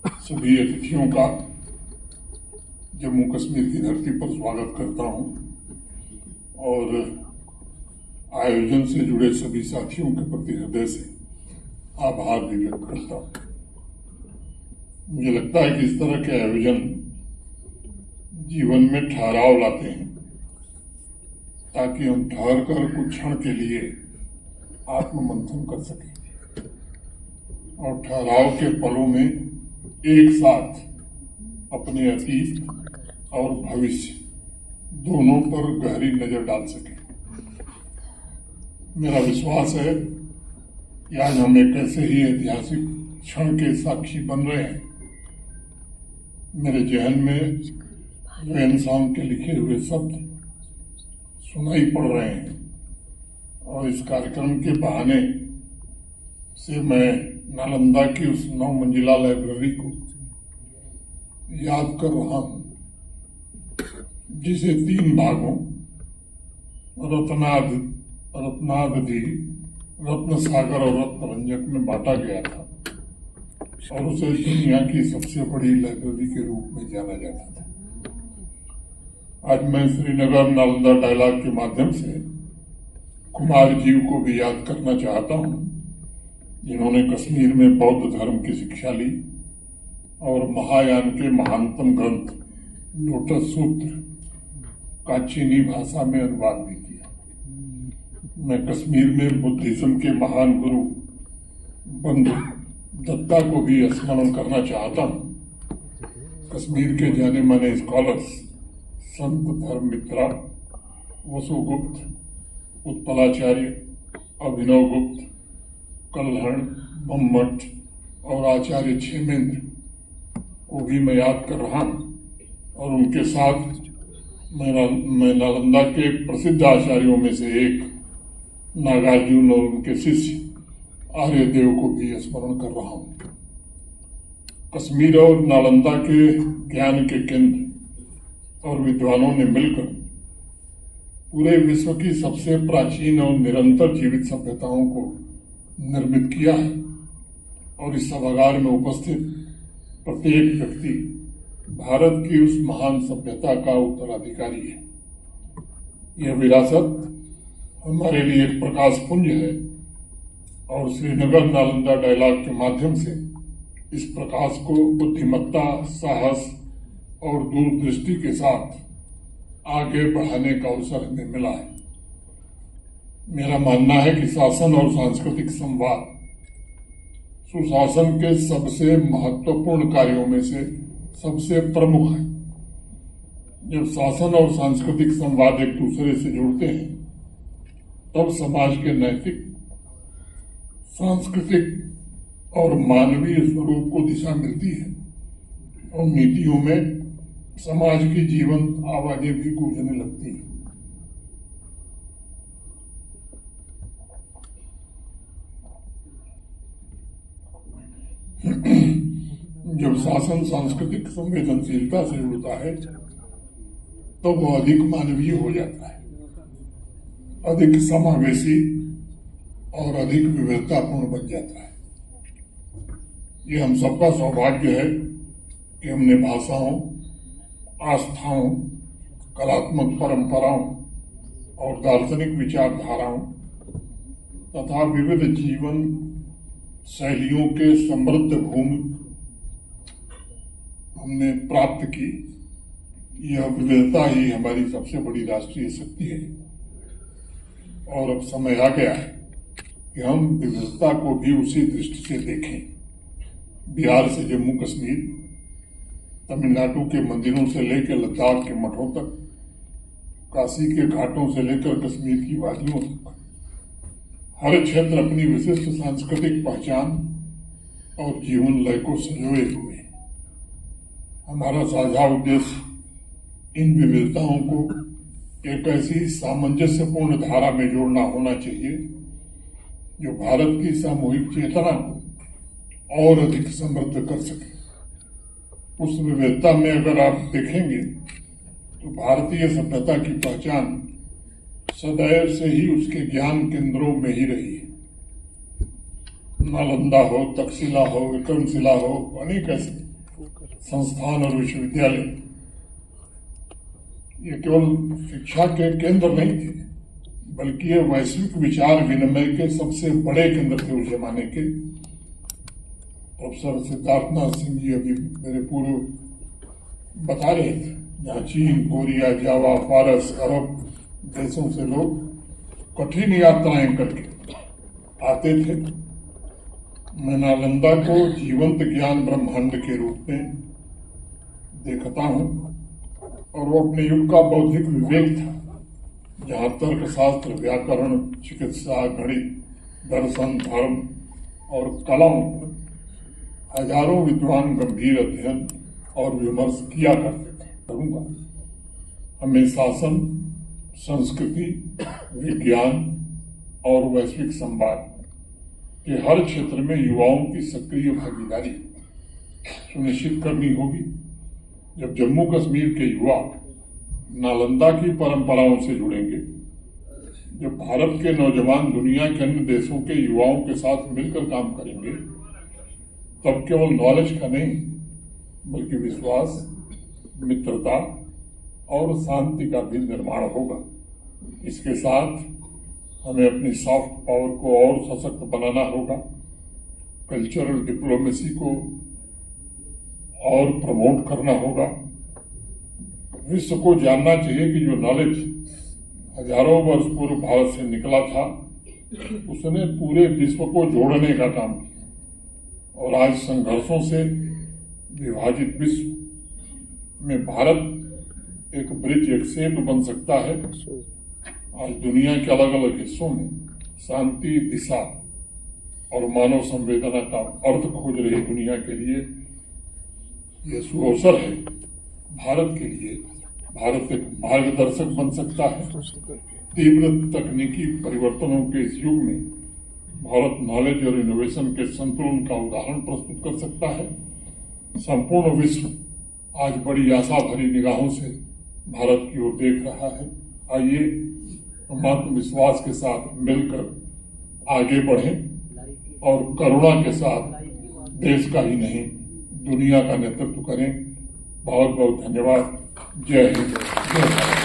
सभी अतिथियों का जम्मू कश्मीर की धरती पर स्वागत करता हूं और आयोजन से जुड़े सभी साथियों के प्रति हृदय से आभार भी व्यक्त करता हूं। मुझे लगता है कि इस तरह के आयोजन जीवन में ठहराव लाते हैं ताकि हम ठहर कर कुछ क्षण के लिए आत्ममंथन कर सकें और ठहराव के पलों में एक साथ अपने अतीत और भविष्य दोनों पर गहरी नजर डाल सकें। मेरा विश्वास है कि आज हम एक ऐसे ही ऐतिहासिक क्षण के साक्षी बन रहे हैं। मेरे जहन में वेन सॉन्ग के लिखे हुए शब्द सुनाई पड़ रहे हैं और इस कार्यक्रम के बहाने से मैं नालंदा की उस 9 मंजिला लाइब्रेरी को याद कर रहा हूं जिसे 3 भागों रत्नादि, रत्न सागर और रत्नरंजक में बांटा गया था और उसे दुनिया की सबसे बड़ी लाइब्रेरी के रूप में जाना जाता था। आज मैं श्रीनगर नालंदा डायलॉग के माध्यम से कुमार जीव को भी याद करना चाहता हूं, जिन्होंने कश्मीर में बौद्ध धर्म की शिक्षा ली और महायान के महानतम ग्रंथ लोटस सूत्र का चीनी भाषा में अनुवाद भी किया। मैं कश्मीर में बुद्धिज्म के महान गुरु बंधु दत्ता को भी स्मरण करना चाहता हूं। कश्मीर के जाने माने स्कॉलर्स संत धर्ममित्रा वसुगुप्त, उत्पलाचार्य, अभिनव गुप्त, कल्हण, मम्मट और आचार्य क्षेमेंद्र को भी मैं याद कर रहा हूं और उनके साथ मैं नालंदा के प्रसिद्ध आचार्यों में से एक नागार्जुन और उनके शिष्य आर्यदेव को भी स्मरण कर रहा हूं। कश्मीर और नालंदा के ज्ञान के केंद्र और विद्वानों ने मिलकर पूरे विश्व की सबसे प्राचीन और निरंतर जीवित सभ्यताओं को निर्मित किया है और इस सभागार में उपस्थित प्रत्येक व्यक्ति भारत की उस महान सभ्यता का उत्तराधिकारी है। यह विरासत हमारे लिए एक प्रकाश पुंज है और श्रीनगर नालंदा डायलॉग के माध्यम से इस प्रकाश को बुद्धिमत्ता, साहस और दूरदृष्टि के साथ आगे बढ़ाने का अवसर हमें मिला है। मेरा मानना है कि शासन और सांस्कृतिक संवाद सुशासन के सबसे महत्वपूर्ण कार्यों में से सबसे प्रमुख है। जब शासन और सांस्कृतिक संवाद एक दूसरे से जुड़ते हैं तब समाज के नैतिक, सांस्कृतिक और मानवीय स्वरूप को दिशा मिलती है और नीतियों में समाज की जीवंत आवाजें भी गूंजने लगती हैं। जब शासन सांस्कृतिक संवेदनशीलता से जुड़ता है तो वो अधिक मानवीय हो जाता है, अधिक समावेशी और अधिक विविधतापूर्ण बन जाता है। ये हम सबका सौभाग्य है कि हमने भाषाओं, आस्थाओं, कलात्मक परंपराओं और दार्शनिक विचारधाराओं तथा विविध जीवन शैलियों के समृद्ध भूमि हमने प्राप्त की। यह विविधता ही हमारी सबसे बड़ी राष्ट्रीय शक्ति है और अब समय आ गया है कि हम विविधता को भी उसी दृष्टि से देखें। बिहार से जम्मू कश्मीर, तमिलनाडु के मंदिरों से लेकर लद्दाख के मठों तक, काशी के घाटों से लेकर कश्मीर की वादियों तक, हर क्षेत्र अपनी विशिष्ट सांस्कृतिक पहचान और जीवन लय को संजोए हुए है। हमारा साझा उद्देश्य इन विविधताओं को एक ऐसी सामंजस्यपूर्ण धारा में जोड़ना होना चाहिए जो भारत की सामूहिक चेतना को और अधिक समृद्ध कर सके। उस विविधता में अगर आप देखेंगे तो भारतीय सभ्यता की पहचान सदैव से ही उसके ज्ञान केंद्रों में ही रही है। नालंदा हो, तक्षशिला हो, विक्रमशिला हो, अनेक ऐसे संस्थान और विश्वविद्यालय ये केवल शिक्षा के केंद्र नहीं थे, बल्कि ये वैश्विक विचार विनिमय के सबसे बड़े केंद्र थे उस जमाने के। प्रोफेसर सिद्धार्थनाथ सिंह जी अभी मेरे पूर्व बता रहे थे, जहाँ चीन, कोरिया, जावा, फारस, अरब देशों से लोग कठिन यात्राएं करके आते थे। मैं नालंदा को जीवंत ज्ञान ब्रह्मांड के रूप में देखता हूं, और वो अपने युग का बौद्धिक विवेक था, जहां तर्कशास्त्र, व्याकरण, चिकित्सा, गणित, दर्शन, धर्म और कलाओं पर हजारों विद्वान गंभीर अध्ययन और विमर्श किया करते थे। करूंगा हमें शासन, संस्कृति, विज्ञान और वैश्विक संवाद के हर क्षेत्र में युवाओं की सक्रिय भागीदारी सुनिश्चित करनी होगी। जब जम्मू कश्मीर के युवा नालंदा की परंपराओं से जुड़ेंगे, जब भारत के नौजवान दुनिया के अन्य देशों के युवाओं के साथ मिलकर काम करेंगे, तब केवल नॉलेज का नहीं, बल्कि विश्वास, मित्रता और शांति का भी निर्माण होगा। इसके साथ हमें अपनी सॉफ्ट पावर को और सशक्त बनाना होगा, कल्चरल डिप्लोमेसी को और प्रमोट करना होगा। विश्व को जानना चाहिए कि जो नॉलेज हजारों वर्ष पूर्व भारत से निकला था, उसने पूरे विश्व को जोड़ने का काम किया, और आज संघर्षों से विभाजित विश्व में भारत एक ब्रिज, एक सेतु बन सकता है। आज दुनिया के अलग अलग हिस्सों में शांति, दिशा और मानव संवेदना का अर्थ खोज रही दुनिया के लिए यह सुअवसर है। भारत के लिए भारत एक मार्गदर्शक बन सकता है। तीव्र तकनीकी परिवर्तनों के इस युग में भारत नॉलेज और इनोवेशन के संतुलन का उदाहरण प्रस्तुत कर सकता है। संपूर्ण विश्व आज बड़ी आशा भरी निगाहों से भारत की ओर देख रहा है। आइए हम आत्मविश्वास के साथ मिलकर आगे बढ़ें और करुणा के साथ देश का ही नहीं, दुनिया का नेतृत्व करें। बहुत बहुत धन्यवाद। जय हिंद, जय भारत।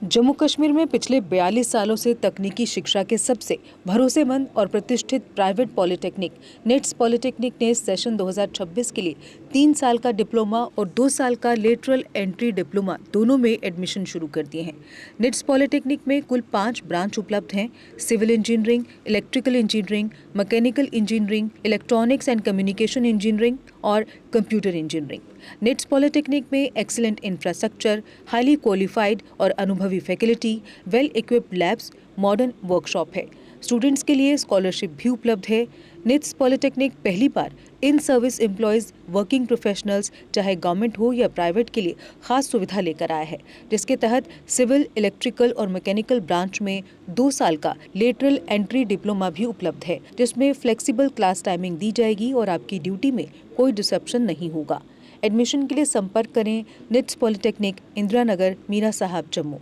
जम्मू कश्मीर में पिछले 42 सालों से तकनीकी शिक्षा के सबसे भरोसेमंद और प्रतिष्ठित प्राइवेट पॉलिटेक्निक निट्स पॉलिटेक्निक ने सेशन 2026 के लिए 3 साल का डिप्लोमा और 2 साल का लेटरल एंट्री डिप्लोमा दोनों में एडमिशन शुरू कर दिए हैं। निट्स पॉलिटेक्निक में कुल 5 ब्रांच उपलब्ध हैं: civil engineering, electrical engineering, mechanical engineering, electronics and communication engineering और कंप्यूटर इंजीनियरिंग। निट्स पॉलिटेक्निक में एक्सीलेंट इंफ्रास्ट्रक्चर, हाईली क्वालिफाइड और अनुभवी faculty, well equipped labs, modern workshop है। स्टूडेंट्स के लिए स्कॉलरशिप भी उपलब्ध है। निट्स पॉलिटेक्निक पहली बार in service employees, working professionals, चाहे गवर्नमेंट हो या प्राइवेट, के लिए खास सुविधा लेकर आया है, जिसके तहत सिविल, इलेक्ट्रिकल और मैकेनिकल ब्रांच में 2 साल का लेटरल एंट्री डिप्लोमा भी उपलब्ध है, जिसमें फ्लेक्सिबल क्लास टाइमिंग दी जाएगी और आपकी ड्यूटी में कोई डिसरप्शन नहीं होगा। एडमिशन के लिए संपर्क करें निट्स पॉलिटेक्निक, इंदिरा नगर, मीरा साहब, जम्मू।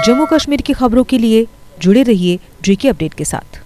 जम्मू कश्मीर की खबरों के लिए जुड़े रहिए JK अपडेट के साथ।